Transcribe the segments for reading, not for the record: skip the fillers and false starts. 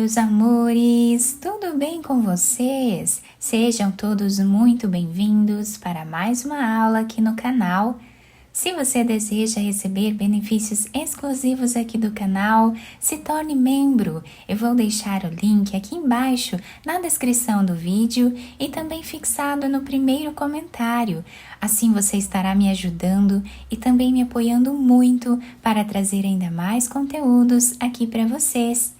meus amores! Tudo bem com vocês? Sejam todos muito bem-vindos para mais uma aula aqui no canal. Se você deseja receber benefícios exclusivos aqui do canal, se torne membro. Eu vou deixar o link aqui embaixo na descrição do vídeo e também fixado no primeiro comentário. Assim você estará me ajudando e também me apoiando muito para trazer ainda mais conteúdos aqui para vocês.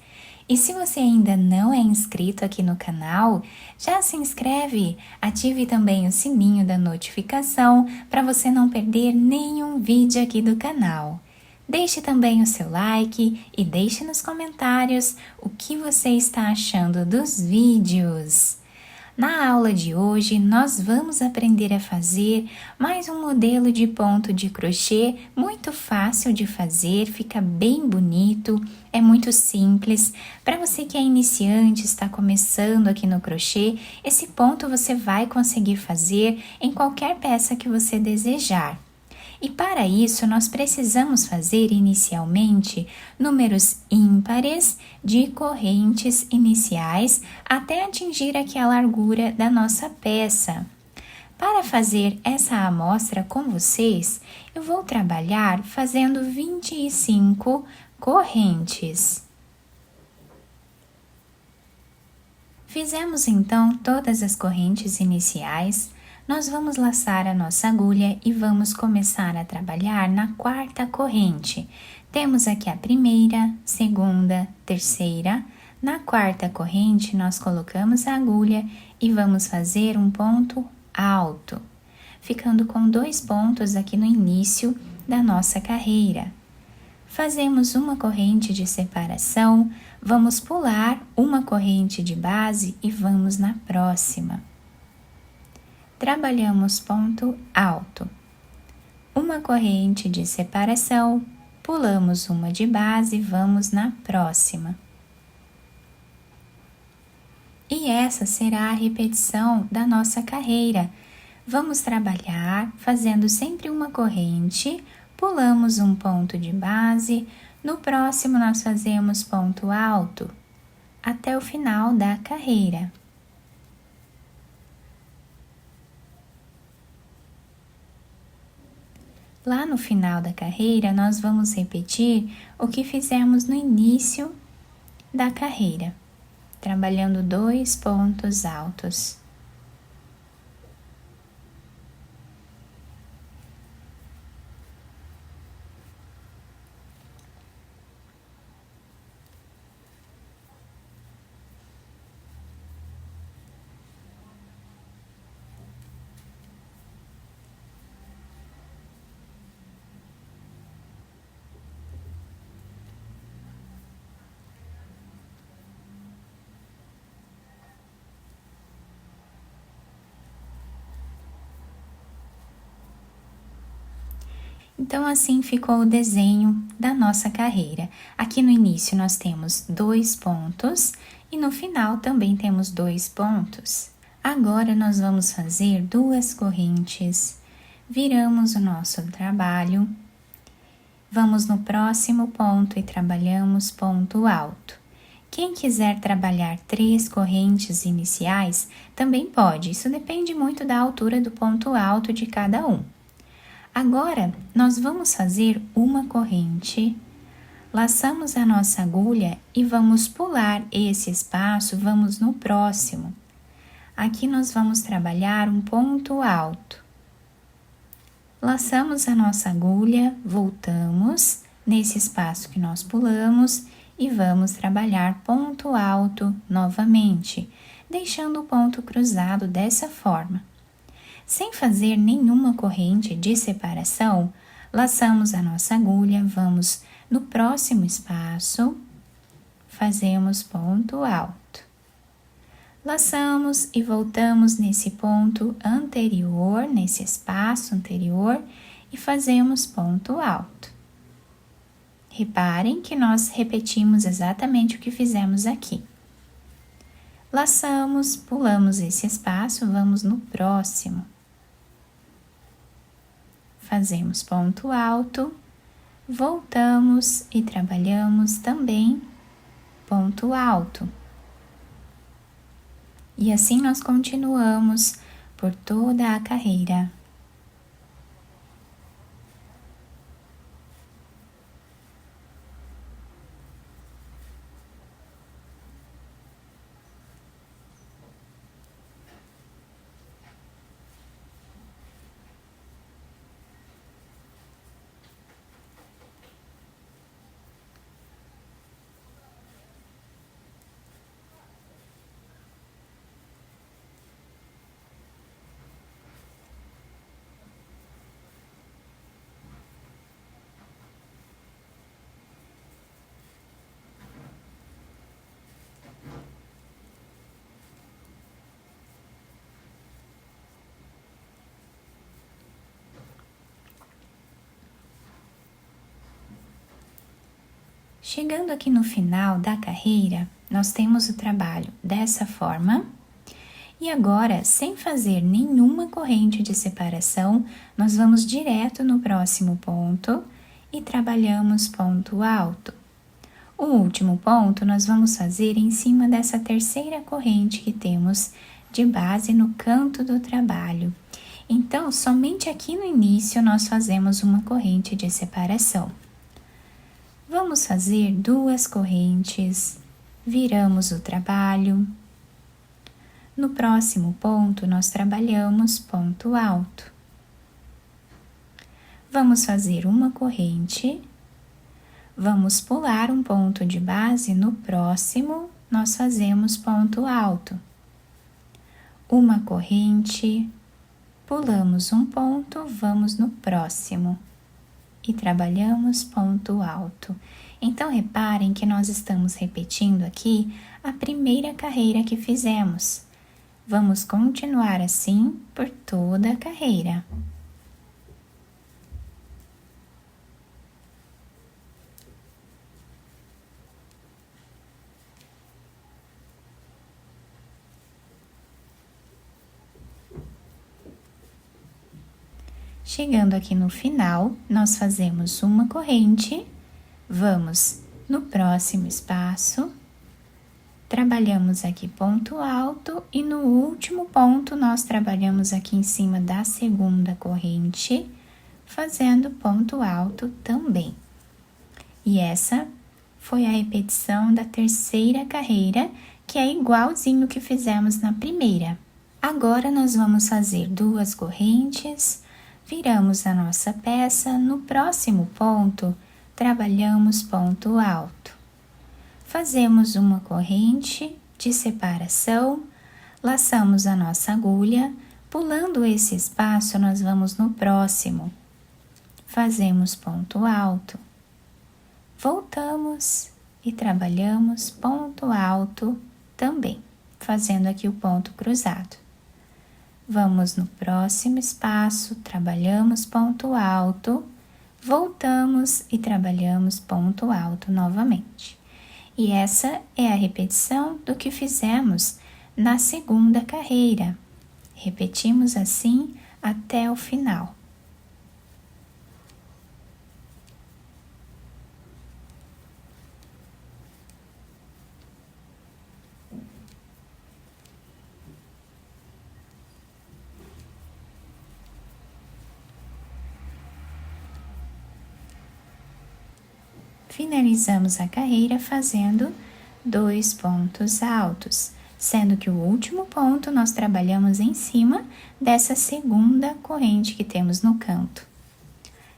E se você ainda não é inscrito aqui no canal, já se inscreve, ative também o sininho da notificação para você não perder nenhum vídeo aqui do canal. Deixe também o seu like e deixe nos comentários o que você está achando dos vídeos. Na aula de hoje, nós vamos aprender a fazer mais um modelo de ponto de crochê muito fácil de fazer, fica bem bonito, é muito simples. Para você que é iniciante, está começando aqui no crochê, esse ponto você vai conseguir fazer em qualquer peça que você desejar. E para isso, nós precisamos fazer inicialmente números ímpares de correntes iniciais até atingir aqui a largura da nossa peça. Para fazer essa amostra com vocês, eu vou trabalhar fazendo 25 correntes. Fizemos então todas as correntes iniciais. Nós vamos laçar a nossa agulha e vamos começar a trabalhar na quarta corrente. Temos aqui a primeira, segunda, terceira. Na quarta corrente, nós colocamos a agulha e vamos fazer um ponto alto, ficando com 2 pontos aqui no início da nossa carreira. Fazemos uma corrente de separação, vamos pular uma corrente de base e vamos na próxima. Trabalhamos ponto alto, uma corrente de separação, pulamos uma de base e vamos na próxima. E essa será a repetição da nossa carreira. Vamos trabalhar fazendo sempre uma corrente, pulamos um ponto de base, no próximo nós fazemos ponto alto, até o final da carreira. Lá no final da carreira, nós vamos repetir o que fizemos no início da carreira, trabalhando 2 pontos altos. Então, assim ficou o desenho da nossa carreira. Aqui no início nós temos 2 pontos e no final também temos 2 pontos. Agora nós vamos fazer 2 correntes, viramos o nosso trabalho, vamos no próximo ponto e trabalhamos ponto alto. Quem quiser trabalhar 3 correntes iniciais também pode, isso depende muito da altura do ponto alto de cada um. Agora, nós vamos fazer uma corrente, laçamos a nossa agulha e vamos pular esse espaço, vamos no próximo. Aqui nós vamos trabalhar um ponto alto. Laçamos a nossa agulha, voltamos nesse espaço que nós pulamos e vamos trabalhar ponto alto novamente, deixando o ponto cruzado dessa forma. Sem fazer nenhuma corrente de separação, laçamos a nossa agulha, vamos no próximo espaço, fazemos ponto alto. Laçamos e voltamos nesse ponto anterior, nesse espaço anterior, e fazemos ponto alto. Reparem que nós repetimos exatamente o que fizemos aqui. Laçamos, pulamos esse espaço, vamos no próximo. Fazemos ponto alto, voltamos e trabalhamos também ponto alto. E assim nós continuamos por toda a carreira. Chegando aqui no final da carreira, nós temos o trabalho dessa forma. E agora, sem fazer nenhuma corrente de separação, nós vamos direto no próximo ponto e trabalhamos ponto alto. O último ponto nós vamos fazer em cima dessa terceira corrente que temos de base no canto do trabalho. Então, somente aqui no início nós fazemos uma corrente de separação. Vamos fazer 2 correntes, viramos o trabalho. No próximo ponto, nós trabalhamos ponto alto. Vamos fazer uma corrente, vamos pular um ponto de base, no próximo, nós fazemos ponto alto. Uma corrente, pulamos um ponto, vamos no próximo. E trabalhamos ponto alto. Então, reparem que nós estamos repetindo aqui a primeira carreira que fizemos. Vamos continuar assim por toda a carreira. Chegando aqui no final, nós fazemos uma corrente, vamos no próximo espaço, trabalhamos aqui ponto alto e no último ponto nós trabalhamos aqui em cima da segunda corrente, fazendo ponto alto também. E essa foi a repetição da terceira carreira, que é igualzinho que fizemos na primeira. Agora nós vamos fazer 2 correntes, viramos a nossa peça, no próximo ponto, trabalhamos ponto alto. Fazemos uma corrente de separação, laçamos a nossa agulha, pulando esse espaço, nós vamos no próximo. Fazemos ponto alto. Voltamos e trabalhamos ponto alto também, fazendo aqui o ponto cruzado. Vamos no próximo espaço, trabalhamos ponto alto, voltamos e trabalhamos ponto alto novamente. E essa é a repetição do que fizemos na segunda carreira. Repetimos assim até o final. Finalizamos a carreira fazendo 2 pontos altos, sendo que o último ponto nós trabalhamos em cima dessa segunda corrente que temos no canto.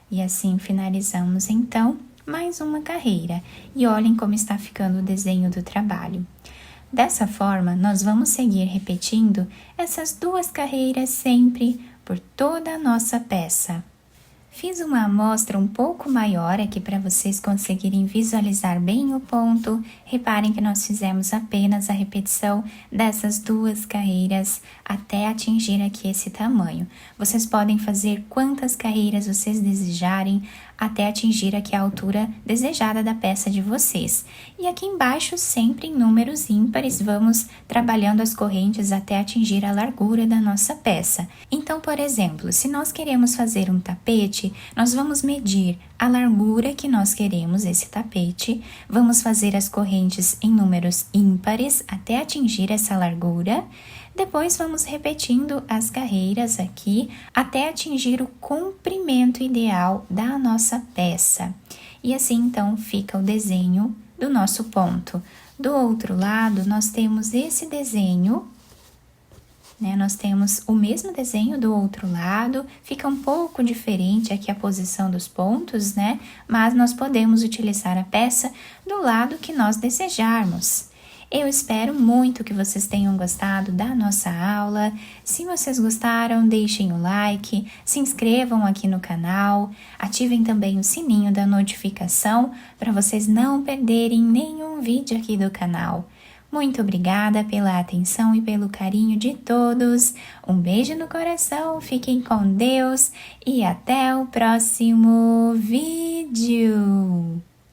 E assim finalizamos então mais uma carreira. E olhem como está ficando o desenho do trabalho. Dessa forma, nós vamos seguir repetindo essas 2 carreiras sempre por toda a nossa peça. Fiz uma amostra um pouco maior aqui para vocês conseguirem visualizar bem o ponto. Reparem que nós fizemos apenas a repetição dessas 2 carreiras até atingir aqui esse tamanho. Vocês podem fazer quantas carreiras vocês desejarem até atingir aqui a altura desejada da peça de vocês. E aqui embaixo, sempre em números ímpares, vamos trabalhando as correntes até atingir a largura da nossa peça. Então, por exemplo, se nós queremos fazer um tapete, tapete, nós vamos medir a largura que nós queremos esse tapete, vamos fazer as correntes em números ímpares até atingir essa largura. Depois vamos repetindo as carreiras aqui até atingir o comprimento ideal da nossa peça. E assim então fica o desenho do nosso ponto. Do outro lado nós temos esse desenho, né? Nós temos o mesmo desenho do outro lado, fica um pouco diferente aqui a posição dos pontos, né? Mas nós podemos utilizar a peça do lado que nós desejarmos. Eu espero muito que vocês tenham gostado da nossa aula. Se vocês gostaram, deixem o like, se inscrevam aqui no canal, ativem também o sininho da notificação para vocês não perderem nenhum vídeo aqui do canal. Muito obrigada pela atenção e pelo carinho de todos. Um beijo no coração, fiquem com Deus e até o próximo vídeo.